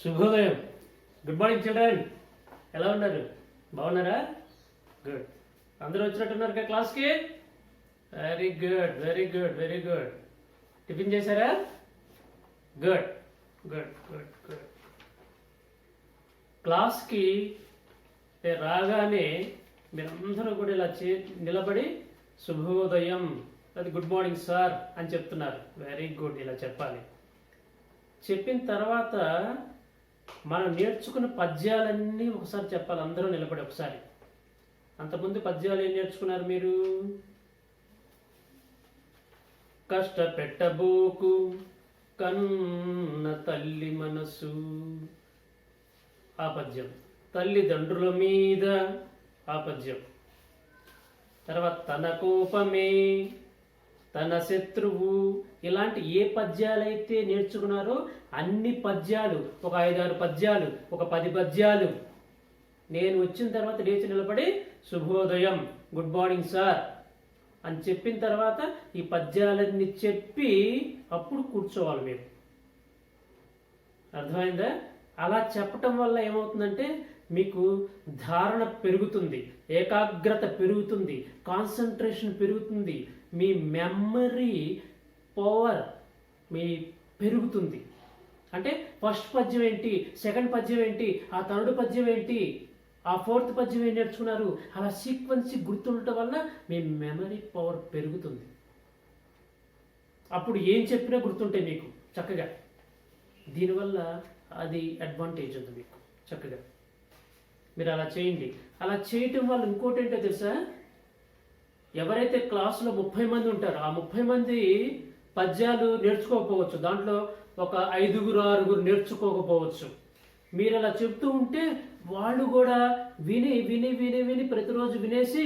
శుభోదయం. Good morning children. ఎలా ఉన్నారు? బాగున్నారా? గుడ్. అందరూ వచ్చినట్టున్నారు కదా క్లాస్కి? Very good, very good, very good. Tiffin చేశారా? Good good good good. క్లాస్కి రాగానే మీరందరూ కూడా ఇలా నిలబడి శుభోదయం, అది గుడ్ మార్నింగ్ సార్ అని చెప్తున్నారు. వెరీ గుడ్, ఇలా చెప్పాలి. చెప్పిన తర్వాత మనం నేర్చుకున్న పద్యాలన్నీ ఒకసారి చెప్పాలి. అందరూ నిలబడి ఒకసారి. అంతకుముందు పద్యాలు ఏం నేర్చుకున్నారు మీరు? కష్టపెట్టబోకు కన్న తల్లి మనసు, ఆ పద్యం. తల్లిదండ్రుల మీద, ఆ పద్యం. తర్వాత తన కోపమే తన శత్రువు. ఇలాంటి ఏ పద్యాలైతే నేర్చుకున్నారో అన్ని పద్యాలు, ఒక 5-6 పద్యాలు, ఒక 10 పద్యాలు నేను వచ్చిన తర్వాత లేచి నిలబడి శుభోదయం, గుడ్ మార్నింగ్ సార్ అని చెప్పిన తర్వాత ఈ పద్యాలన్నీ చెప్పి అప్పుడు కూర్చోవాలి మీరు. అర్థమైందా? అలా చెప్పటం వల్ల ఏమవుతుందంటే మీకు ధారణ పెరుగుతుంది, ఏకాగ్రత పెరుగుతుంది, కాన్సన్ట్రేషన్ పెరుగుతుంది, మీ మెమరీ పవర్ మీ పెరుగుతుంది. అంటే ఫస్ట్ పద్యం ఏంటి, సెకండ్ పద్యం ఏంటి, ఆ థర్డ్ పద్యం ఏంటి, ఆ ఫోర్త్ పద్యం ఏం నేర్చుకున్నారు, అలా సీక్వెన్సీ గుర్తుండటం వల్ల మీ మెమరీ పవర్ పెరుగుతుంది. అప్పుడు ఏం చెప్పినా గుర్తుంటాయి మీకు చక్కగా. దీనివల్ల అది అడ్వాంటేజ్ ఉంది మీకు చక్కగా. మీరు అలా చేయండి. అలా చేయటం వల్ల ఇంకోటి ఏంటో తెలుసా? ఎవరైతే క్లాసులో 30 మంది ఉంటారో ఆ 30 మంది పద్యాలు నేర్చుకోకపోవచ్చు, దాంట్లో ఒక 5-6 నేర్చుకోకపోవచ్చు. మీరు అలా చెప్తూ ఉంటే వాళ్ళు కూడా విని విని విని విని ప్రతిరోజు వినేసి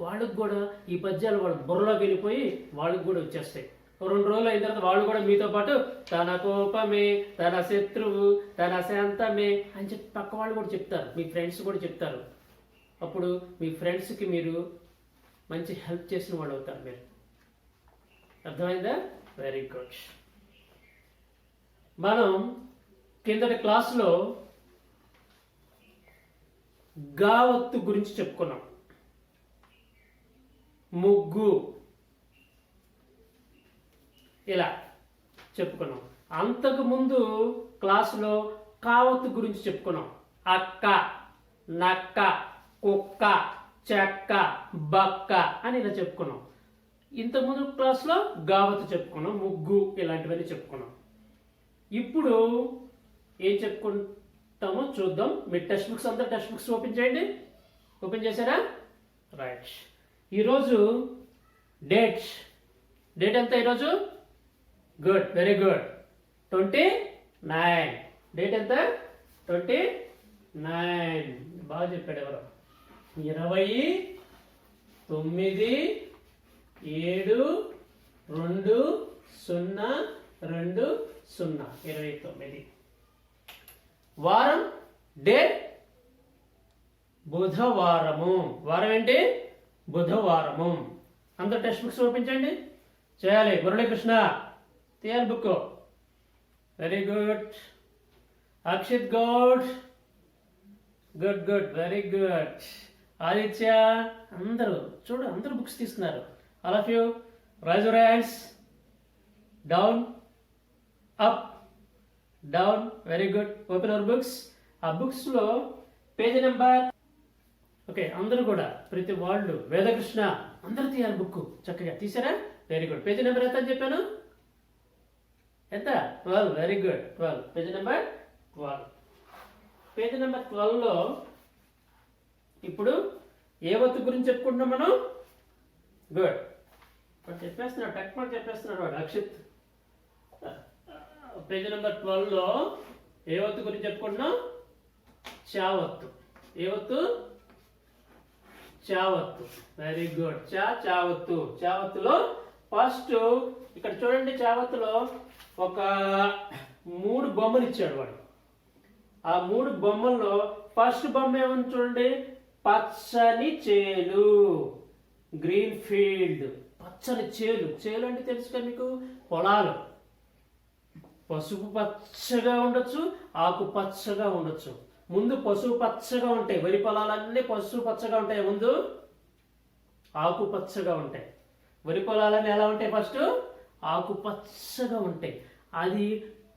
వాళ్ళకు కూడా ఈ పద్యాలు వాళ్ళ బుర్రలోకి వెళ్ళిపోయి వాళ్ళకి కూడా వచ్చేస్తాయి. 2 రోజులు అయిన తర్వాత వాళ్ళు కూడా మీతో పాటు తన కోపమే తన శత్రువు తన శాంతమే అని చెప్పి పక్క వాళ్ళు కూడా చెప్తారు, మీ ఫ్రెండ్స్ కూడా చెప్తారు. అప్పుడు మీ ఫ్రెండ్స్కి మీరు మంచి హెల్ప్ చేసిన వాళ్ళు అవుతారు మీరు. అర్థమైందా? Very good. మనం కిందటి క్లాసులో గావత్తు గురించి చెప్పుకున్నాం. ముగ్గు ఇలా చెప్పుకున్నాం. అంతకుముందు క్లాసులో కావత్తు గురించి చెప్పుకున్నాం. అక్క, నక్క, కుక్క, చెక్క, బక్క అని ఇలా చెప్పుకున్నాం. ఇంతకుముందు క్లాస్లో గావత్తు చెప్పుకున్నాం, ముగ్గు ఇలాంటివన్నీ చెప్పుకున్నాం. ఇప్పుడు ఏం చెప్పుకుంటామో చూద్దాం. మీ టెక్స్ట్ బుక్స్ అందరూ టెక్స్ట్ బుక్స్ ఓపెన్ చేయండి. ఓపెన్ చేశారా? రైట్. ఈరోజు డేట్ ఎంత ఈరోజు? Good, very good. 29. డేట్ ఎంత? 29. బాగా చెప్పాడు ఎవరు? 29/7/2020. వారం డే బుధవారము. వారం ఏంటి? బుధవారము. అందరూ టెక్స్ట్ బుక్స్ ఓపించండి. చేయాలి. మురళీకృష్ణ తీయాలి book. Very good. Akshit Goud good good, very good. Aditya, అందరూ చూడు, అందరూ బుక్స్ తీసుకున్నారు. All of you raise your hands. Down, up, down. Very good. Open your books. ఆ బుక్స్లో పేజీ నెంబర్. ఓకే, అందరూ కూడా ప్రతి వాళ్ళు, వేదకృష్ణ అందరూ తీయాలి బుక్. చక్కగా తీసారా? Very good. పేజీ నెంబర్ ఎంత అని చెప్పాను? ఎంత? 12. Very good. 12. Page number 12. Page number 12లో ఇప్పుడు ఏ వత్తు గురించి చెప్పుకుంటున్నాం మనం? గుడ్. వాడు చెప్పేస్తున్నాడు, టెక్మార్క్ చెప్పేస్తున్నాడు వాడు, అక్షిత్. పేజీ నెంబర్ 12లో ఏ వత్తు గురించి చెప్పుకుంటున్నాం? చావత్తు. ఏ వత్తు? చావత్తు. Very good. చావత్తు. చావత్తులో ఫస్ట్ ఇక్కడ చూడండి. చావత్తులో ఒక 3 బొమ్మలు ఇచ్చాడు వాడు. ఆ 3 బొమ్మల్లో ఫస్ట్ బొమ్మ ఏమని చూడండి? పచ్చని చేలు, గ్రీన్ ఫీల్డ్. పచ్చని చేలు. చేలు అంటే తెలుసు కదా మీకు? పొలాలు. పసుపు పచ్చగా ఉండొచ్చు, ఆకు పచ్చగా ఉండొచ్చు. ముందు పసుపు పచ్చగా ఉంటాయి, వరి పొలాలన్నీ పసుపు పచ్చగా ఉంటాయి, ముందు ఆకు పచ్చగా ఉంటాయి. వరి పొలాలన్నీ ఎలా ఉంటాయి? ఫస్ట్ ఆకు పచ్చగా ఉంటాయి. అది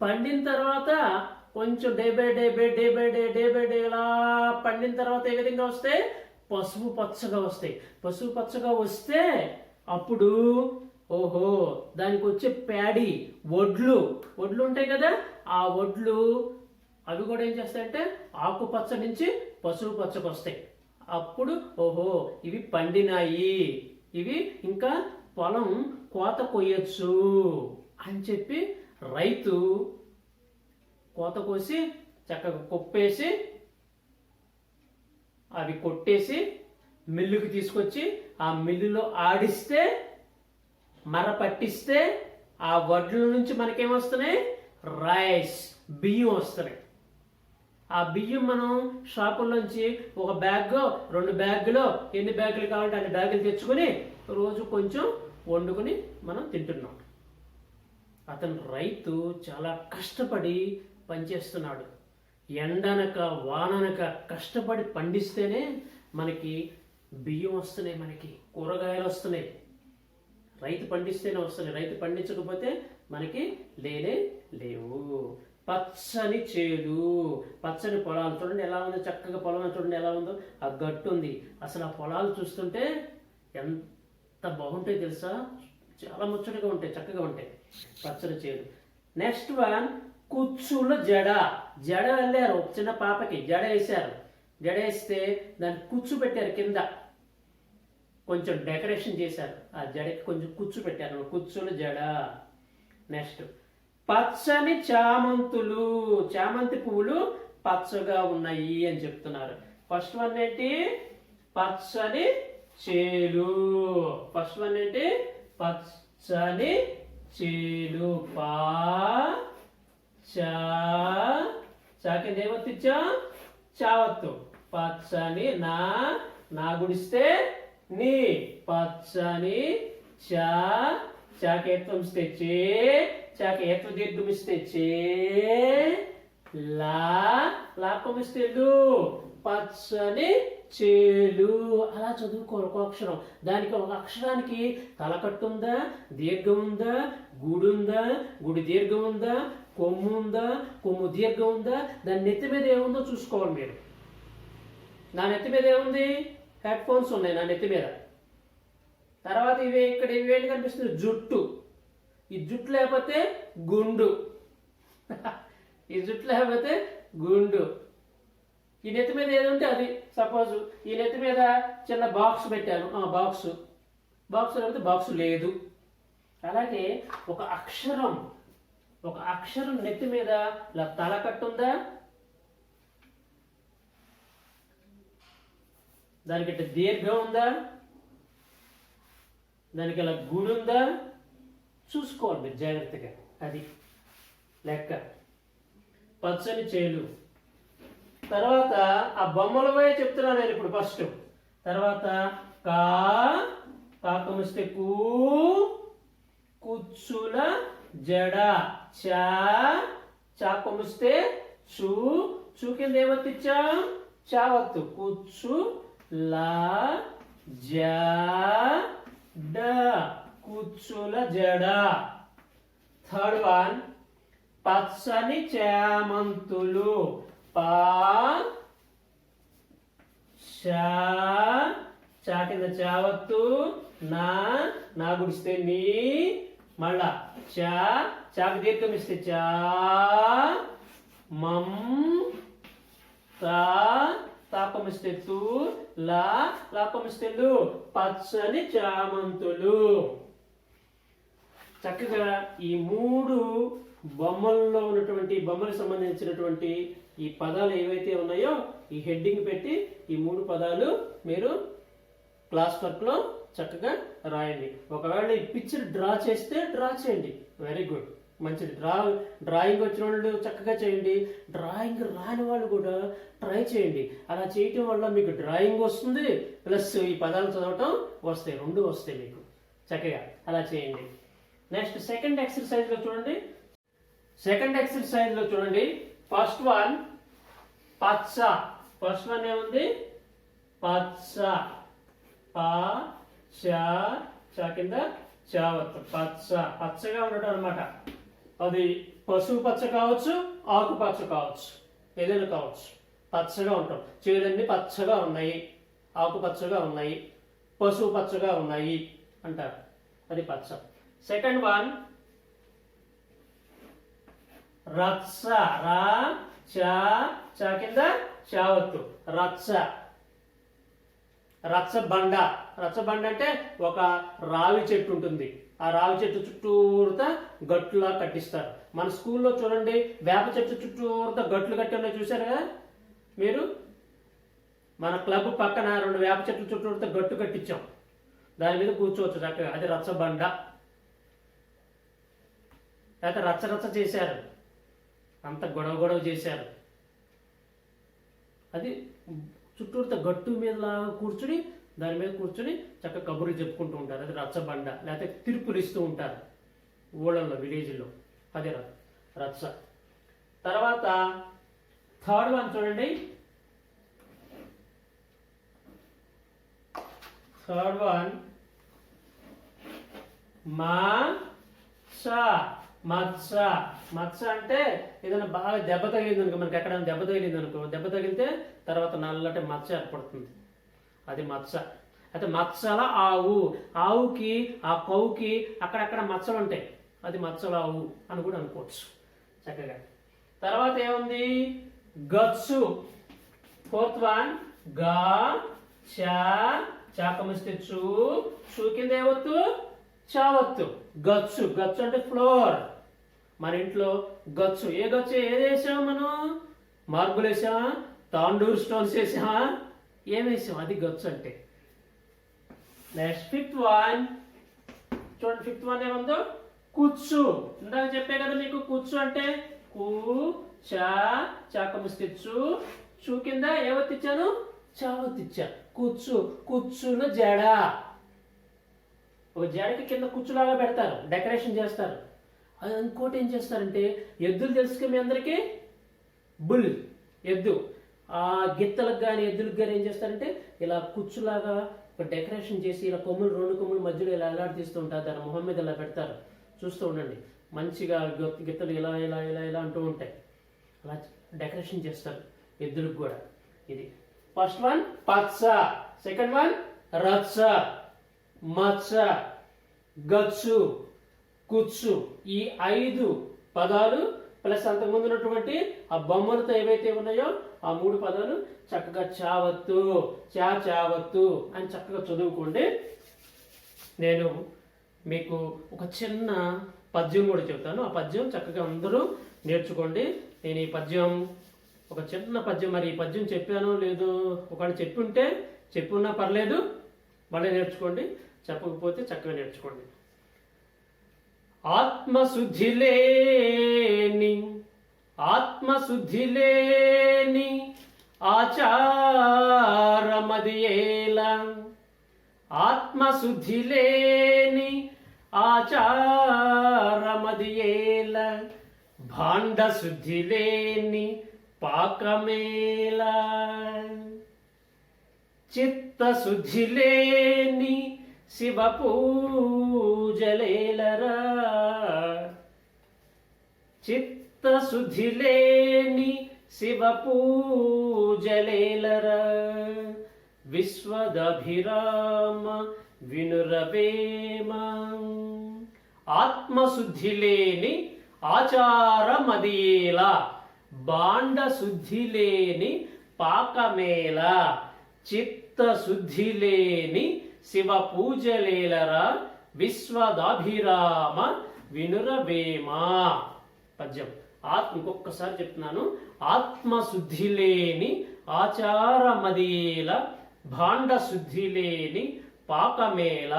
పండిన తర్వాత కొంచెం డే బై డే ఇలా పండిన తర్వాత ఏ విధంగా వస్తాయి? పసుపు పచ్చగా వస్తాయి. పసుపు పచ్చగా వస్తే అప్పుడు ఓహో దానికి వచ్చే ప్యాడీ వడ్లు ఉంటాయి కదా, ఆ వడ్లు అవి కూడా ఏం చేస్తాయంటే ఆకుపచ్చ నుంచి పసుపు పచ్చకు వస్తాయి. అప్పుడు ఓహో ఇవి పండినాయి, ఇవి ఇంకా పొలం కోత కొయ్యొచ్చు అని చెప్పి రైతు కోత కోసి చక్కగా కొప్పేసి అవి కొట్టేసి మిల్లుకి తీసుకొచ్చి ఆ మిల్లులో ఆడిస్తే మర పట్టిస్తే ఆ వడ్ల నుంచి మనకేమొస్తున్నాయి? రైస్, బియ్యం వస్తున్నాయి. ఆ బియ్యం మనం షాపుల్లోంచి ఒక బ్యాగ్ 2 బ్యాగులో ఎన్ని బ్యాగులు కావాలంటే అన్ని బ్యాగులు తెచ్చుకొని రోజు కొంచెం వండుకొని మనం తింటున్నాం. అతను రైతు చాలా కష్టపడి పనిచేస్తున్నాడు. ఎండనక వాననక కష్టపడి పండిస్తేనే మనకి బియ్యం వస్తున్నాయి, మనకి కూరగాయలు వస్తున్నాయి. రైతు పండిస్తేనే వస్తున్నాయి, రైతు పండించకపోతే మనకి లేవు. పచ్చని చేలు, పచ్చని పొలాలు చూడండి ఎలా ఉందో, చక్కగా పొలం చూడండి ఎలా ఉందో, ఆ గట్టు ఉంది. అసలు ఆ పొలాలు చూస్తుంటే ఎంత బాగుంటాయి తెలుసా, చాలా ముచ్చటగా ఉంటాయి, చక్కగా ఉంటాయి. పచ్చని చేలు. నెక్స్ట్ వన్ కుచ్చుల జడ వెళ్ళారు. చిన్న పాపకి జడ వేశారు. జడ వేస్తే దాన్ని కుచ్చు పెట్టారు, కింద కొంచెం డెకరేషన్ చేశారు. ఆ జడకి కొంచెం కుచ్చు పెట్టారు, కుచ్చుల జడ. నెక్స్ట్ పచ్చని చామంతులు, చామంతి పువ్వులు పచ్చగా ఉన్నాయి అని చెప్తున్నారు. ఫస్ట్ వన్ ఏంటి? పచ్చని చేలు. ఫస్ట్ వన్ ఏంటి? పచ్చని చేలు. చాకి దేవతిచ్చా చావత్తు. పచ్చని నా గుడిస్తే నీ, పచ్చని చాకి ఎత్వమిస్తే చే, చాకి ఎత్వ దీర్ఘమిస్తే చే, లాపమిస్తే లు, పచ్చని చేలు. అలా చదువుకోరు ఒక అక్షరం. దానికి ఒక అక్షరానికి తలకట్టు ఉందా, దీర్ఘం ఉందా, గుడి ఉందా, గుడి దీర్ఘం ఉందా, కొమ్ము ఉందా, కొమ్ము దీర్ఘం ఉందా, దాని నెత్తి మీద ఏముందో చూసుకోవాలి మీరు. నా నెత్తి మీద ఏముంది? హెడ్ ఫోన్స్ ఉన్నాయి నా నెత్తి మీద. తర్వాత ఇక్కడ ఇవేంటి కనిపిస్తుంది? జుట్టు. ఈ జుట్టు లేకపోతే గుండు. ఈ జుట్టు లేకపోతే గుండు. ఈ నెత్తి మీద ఏది ఉంటే అది. సపోజ్ ఈ నెత్తి మీద చిన్న బాక్స్ పెట్టాను, బాక్స్ లేకపోతే బాక్స్ లేదు. అలాగే ఒక అక్షరం నెత్తి మీద ఇలా తలకట్టుందా, దానికి దీర్ఘం ఉందా, దానికి ఇలా గుడి ఉందా చూసుకోవాలి మీరు జాగ్రత్తగా. అది లెక్క. పచ్చని చేలు. తర్వాత ఆ బొమ్మలవే చెప్తున్నాను నేను ఇప్పుడు. ఫస్ట్ తర్వాత కాకమిస్తే కుచ్చుల జడ. చాకమిస్తే చూ కింద ఏమత్తిచ్చా? చావత్తు. కుచ్చు జడ, కుచ్చుల జడ. థర్డ్ వన్ పచ్చని చామంతులు. చా కింద చావత్తు, నా గుడిస్తే నీ, మళ్ళా చాకి దీర్ఘం ఇస్తే చా, తాపమిస్తే తూ, లాపమిస్తే లు, పచ్చని చామంతులు. చక్కగా ఈ 3 బొమ్మల్లో ఉన్నటువంటి బొమ్మలకు సంబంధించినటువంటి ఈ పదాలు ఏవైతే ఉన్నాయో ఈ హెడ్డింగ్ పెట్టి ఈ 3 పదాలు మీరు క్లాస్ వర్క్ లో చక్కగా రాయండి. ఒకవేళ ఈ పిక్చర్ డ్రా చేస్తే డ్రా చేయండి, వెరీ గుడ్, మంచిది. డ్రాయింగ్ వచ్చిన వాళ్ళు చక్కగా చేయండి. డ్రాయింగ్ రాని వాళ్ళు కూడా ట్రై చేయండి. అలా చేయటం వల్ల మీకు డ్రాయింగ్ వస్తుంది, ప్లస్ ఈ పదాలు చదవటం వస్తాయి, 2 వస్తాయి మీకు. చక్కగా అలా చేయండి. నెక్స్ట్ సెకండ్ ఎక్సర్సైజ్ లో చూడండి. సెకండ్ ఎక్సర్సైజ్ లో చూడండి, ఫస్ట్ వన్ పచ్చ. ఫస్ట్ వన్ ఏముంది? పచ్చ. చ కింద చావత్తు. పచ్చ, పచ్చగా ఉండటం అనమాట. అది పసుపు పచ్చ కావచ్చు, ఆకుపచ్చ కావచ్చు, ఏదైనా కావచ్చు. పచ్చగా ఉంటాం. చేలన్నీ పచ్చగా ఉన్నాయి, ఆకుపచ్చగా ఉన్నాయి, పసుపు పచ్చగా ఉన్నాయి అంటారు. అది పచ్చ. సెకండ్ వన్ రచ్చ. చ కింద చావత్తు. రచ్చ. రచ్చబండ. రచ్చబండ అంటే ఒక రావి చెట్టు ఉంటుంది. ఆ రావి చెట్టు చుట్టూరుతా గట్టులా కట్టిస్తారు. మన స్కూల్లో చూడండి, వేప చెట్టు చుట్టూరుతా గట్లు కట్టి ఉన్నాయి, చూసారు కదా మీరు? మన క్లబ్ పక్కన 2 వేప చెట్లు చుట్టూరుతా గట్టు కట్టించాం. దాని మీద కూర్చోవచ్చు చక్కగా. అది రచ్చబండ. లేకపోతే రచ్చ చేశారు, అంత గొడవ చేశారు. అది చుట్టూరుతో గట్టు మీద కూర్చుని, దాని మీద కూర్చుని చక్కగా కబుర్లు చెప్పుకుంటూ ఉంటారు. అది రచ్చబండ. లేకపోతే తిరుపులు ఇస్తూ ఉంటారు ఊళ్ళల్లో, విలేజ్లో. అది రచ్చ. తర్వాత థర్డ్ వన్ చూడండి, థర్డ్ వన్ మచ్చ. మచ్చ అంటే ఏదైనా బాగా దెబ్బ తగిలింది అనుకో, మనకి ఎక్కడైనా దెబ్బ తగిలింది అనుకో, దెబ్బ తగిలితే తర్వాత నల్లటి మచ్చ ఏర్పడుతుంది. అది మచ్చ. అయితే మచ్చల ఆవు. ఆవుకి, ఆ కౌకి అక్కడక్కడ మచ్చలు ఉంటాయి. అది మచ్చల ఆవు అని కూడా అనుకోవచ్చు చక్కగా. తర్వాత ఏముంది? గచ్చు. ఫోర్త్ వన్ చాకమిస్తే చూ కింద ఏవత్తు? చావత్తు. గచ్చు. గచ్చు అంటే ఫ్లోర్. మన ఇంట్లో గచ్చు. ఏ గచ్చు? ఏది వేసాము మనం? మార్బుల్ వేసామా? తాండూర్ స్టోన్స్ వేసామా? ఏం వేసాం? అది గచ్చు అంటే. నెక్స్ట్ ఫిఫ్త్ వన్ చూడండి. ఫిఫ్త్ వన్ ఏముందో? కుచ్చు. ఇందాక చెప్పే కదా మీకు, కుచ్చు అంటే చాకమిస్తే చూ కింద ఏవత్తిచ్చాను? చావత్తిచ్చా. కుచ్చు. కుచ్చులో జడ. ఒక జడకి కింద కుచ్చులాగా పెడతారు, డెకరేషన్ చేస్తారు. అది ఇంకోటి ఏం చేస్తారంటే, ఎద్దులు తెలుసుక మీ అందరికీ, బుల్ ఎద్దు. ఆ గిత్తలకు కానీ ఎద్దులకు కానీ ఏం చేస్తారంటే, ఇలా కుచ్చులాగా ఒక డెకరేషన్ చేసి, ఇలా కొమ్ములు 2 కొమ్ముల మధ్యలో ఇలా ఎలాడితీస్తూ ఉంటారు. దాని మొహం మీద ఇలా పెడతారు. చూస్తూ ఉండండి, మంచిగా గిత్తలు ఇలా ఇలా ఇలా ఇలా అంటూ ఉంటాయి. అలా డెకరేషన్ చేస్తారు ఎద్దులకు కూడా. ఇది ఫస్ట్ వన్ పచ్చ. సెకండ్ వన్ రచ్చ, మచ్చ, గచ్చు, కుచ్చు. ఈ 5 పదాలు ప్లస్ అంతకుముందు ఉన్నటువంటి ఆ బొమ్మలతో ఏవైతే ఉన్నాయో ఆ 3 పదాలు చక్కగా చావత్తు, చావత్తు అని చక్కగా చదువుకోండి. నేను మీకు ఒక చిన్న పద్యం కూడా చెప్తాను. ఆ పద్యం చక్కగా అందరూ నేర్చుకోండి. నేను ఈ పద్యం, ఒక చిన్న పద్యం, మరి ఈ పద్యం చెప్పానో లేదో, ఒకవేళ చెప్పున్నా పర్లేదు, మళ్ళీ నేర్చుకోండి. చెప్పకపోతే చక్కగా నేర్చుకోండి. ఆత్మశుద్ధి లేని ఆచారమదియేలా. ఆత్మశుద్ధి లేని ఆచారమదియేలా. భాండ శుద్ధి లేని పాకమేలా. చిత్తశుద్ధి లేని శివ పూజలేలరా. చిత్తశుద్ధి లేని శివ పూజలేలరా. విశ్వదభిరామ వినురవేమ. ఆత్మశుద్ధి లేని ఆచారమదియేలా. బాండ శుద్ధి లేని పాకమేలా. చిత్తశుద్ధి లేని శివ పూజలేలరా. విశ్వదాభిరామ వినురవేమ. పద్యం ఇంకొకసారి చెప్తున్నాను. ఆత్మశుద్ధి లేని ఆచారమదియేల. భాండ శుద్ధి లేని పాకమేల.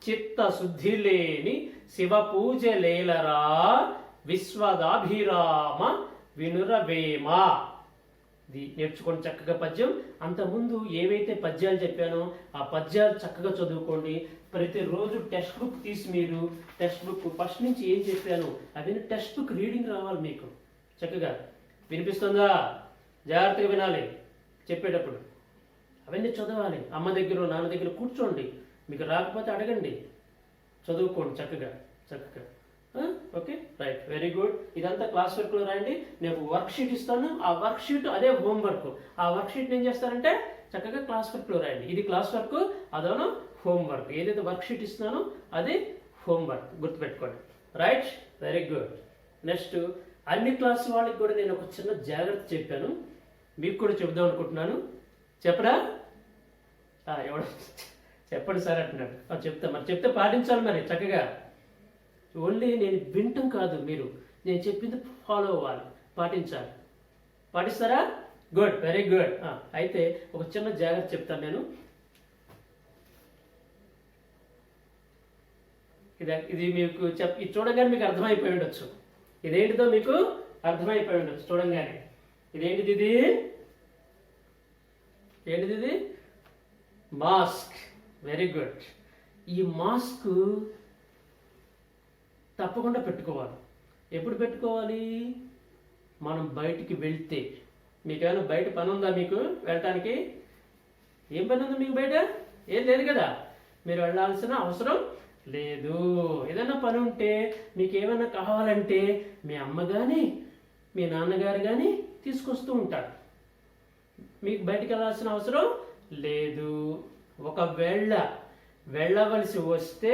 చిత్తశుద్ధి లేని శివ పూజలేలరా. విశ్వదాభిరామ వినురవేమ. ఇది నేర్చుకోండి చక్కగా పద్యం. అంతకుముందు ఏవైతే పద్యాలు చెప్పానో ఆ పద్యాలు చక్కగా చదువుకోండి. ప్రతిరోజు టెక్స్ట్ బుక్ తీసి మీరు టెక్స్ట్ బుక్ ఫస్ట్ నుంచి ఏం చెప్పాను అవన్నీ టెక్స్ట్ బుక్ రీడింగ్ రావాలి మీకు చక్కగా. వినిపిస్తుందా? జాగ్రత్తగా వినాలి చెప్పేటప్పుడు. అవన్నీ చదవాలి. అమ్మ దగ్గర నాన్న దగ్గర కూర్చోండి. మీకు రాకపోతే అడగండి, చదువుకోండి చక్కగా చక్కగా. Okay, right, very good. ఇదంతా క్లాస్ వర్క్లో రాయండి. నేను వర్క్ షీట్ ఇస్తాను, ఆ వర్క్ షీట్ అదే హోంవర్క్. ఆ వర్క్ షీట్ ఏం చేస్తారంటే చక్కగా క్లాస్ వర్క్లో రాయండి. ఇది క్లాస్ వర్క్, అదోనో హోంవర్క్. ఏదైతే వర్క్ షీట్ ఇస్తున్నానో అది హోంవర్క్, గుర్తుపెట్టుకోండి. Right, very good. నెక్స్ట్ అన్ని క్లాస్ వాళ్ళకి కూడా నేను ఒక చిన్న జాగ్రత్త చెప్పాను, మీకు కూడా చెప్దాం అనుకుంటున్నాను. చెప్పరా? ఎవడ చెప్పండి సార్ అంటున్నాడు. చెప్తా, మరి చెప్తే పాటించాలి మరి చక్కగా. ఓన్లీ నేను వింటం కాదు, మీరు నేను చెప్పింది ఫాలో అవ్వాలి, పాటించాలి. పాటిస్తారా? Good, very good. అయితే ఒక చిన్న జాగ్రత్త చెప్తాను నేను. ఇది మీకు ఇది చూడగానే మీకు అర్థమైపోయి ఉండొచ్చు. ఇదేంటిదో మీకు అర్థమైపోయి ఉండొచ్చు చూడంగానే. ఇదేంటిది? ఏంటిది? మాస్క్. Very good. ఈ మాస్క్ తప్పకుండా పెట్టుకోవాలి. ఎప్పుడు పెట్టుకోవాలి? మనం బయటికి వెళ్తే. మీకేమైనా బయట పని ఉందా? మీకు వెళ్ళటానికి ఏం పని ఉంది మీకు? బయట ఏం లేదు కదా, మీరు వెళ్ళాల్సిన అవసరం లేదు. ఏదైనా పని ఉంటే మీకు ఏమైనా కావాలంటే మీ అమ్మ కానీ మీ నాన్నగారు కానీ తీసుకొస్తూ ఉంటారు. మీకు బయటికి వెళ్ళాల్సిన అవసరం లేదు. ఒకవేళ వెళ్ళవలసి వస్తే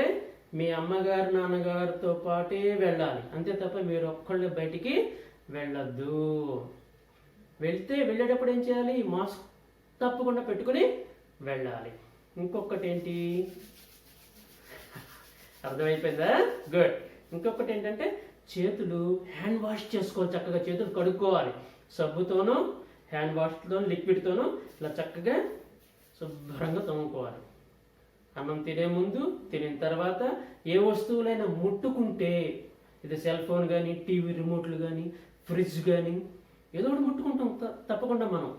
మీ అమ్మగారు నాన్నగారితో పాటే వెళ్ళాలి, అంతే తప్ప మీరు ఒక్కళ్ళు బయటికి వెళ్ళొద్దు. వెళ్ళేటప్పుడు ఏం చేయాలి? మాస్క్ తప్పకుండా పెట్టుకుని వెళ్ళాలి. ఇంకొకటి ఏంటి? అర్థమైపోయిందా? గుడ్. ఇంకొకటి ఏంటంటే చేతులు హ్యాండ్ వాష్ చేసుకోవాలి చక్కగా. చేతులు కడుక్కోవాలి సబ్బుతోనూ హ్యాండ్ వాష్తో లిక్విడ్తోనూ ఇలా చక్కగా శుభ్రంగా తోముకోవాలి. అన్నం తినే ముందు, తినిన తర్వాత ఏ వస్తువులైనా ముట్టుకుంటే, ఇది సెల్ ఫోన్ కానీ టీవీ రిమోట్లు కానీ ఫ్రిడ్జ్ కానీ ఏదో ఒకటి ముట్టుకుంటాం తప్పకుండా మనం.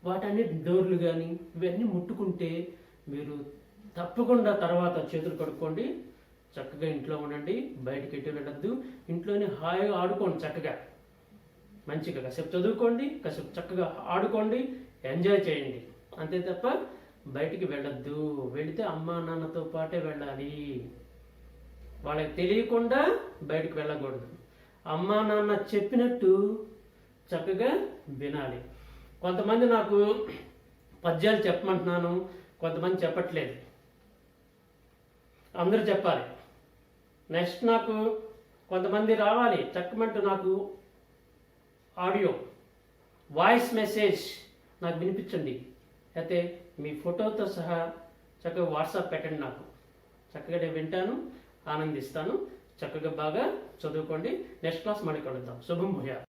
వాటన్నిటి డోర్లు కానీ ఇవన్నీ ముట్టుకుంటే మీరు తప్పకుండా తర్వాత చేతులు కడుక్కోండి. చక్కగా ఇంట్లో ఉండండి, బయటికి ఎటు వెళ్ళద్దు. ఇంట్లోనే హాయిగా ఆడుకోండి చక్కగా, మంచిగా కాసేపు చదువుకోండి, కాసేపు చక్కగా ఆడుకోండి, ఎంజాయ్ చేయండి. అంతే తప్ప బయటికి వెళ్ళొద్దు. వెళితే అమ్మా నాన్నతో పాటే వెళ్ళాలి. వాళ్ళకి తెలియకుండా బయటికి వెళ్ళకూడదు. అమ్మా నాన్న చెప్పినట్టు చక్కగా వినాలి. కొంతమంది నాకు పద్యాలు చెప్పమంటున్నాను, కొంతమంది చెప్పట్లేదు. అందరూ చెప్పాలి. నెక్స్ట్ నాకు కొంతమంది రావాలి చక్కమంటూ నాకు ఆడియో వాయిస్ మెసేజ్ నాకు వినిపించండి. అయితే మీ ఫోటోతో సహా చక్కగా వాట్సాప్ పెట్టండి నాకు. చక్కగా నేను వింటాను, ఆనందిస్తాను. చక్కగా బాగా చదువుకోండి. నెక్స్ట్ క్లాస్ మళ్ళీ కలుద్దాం. శుభం భూయా.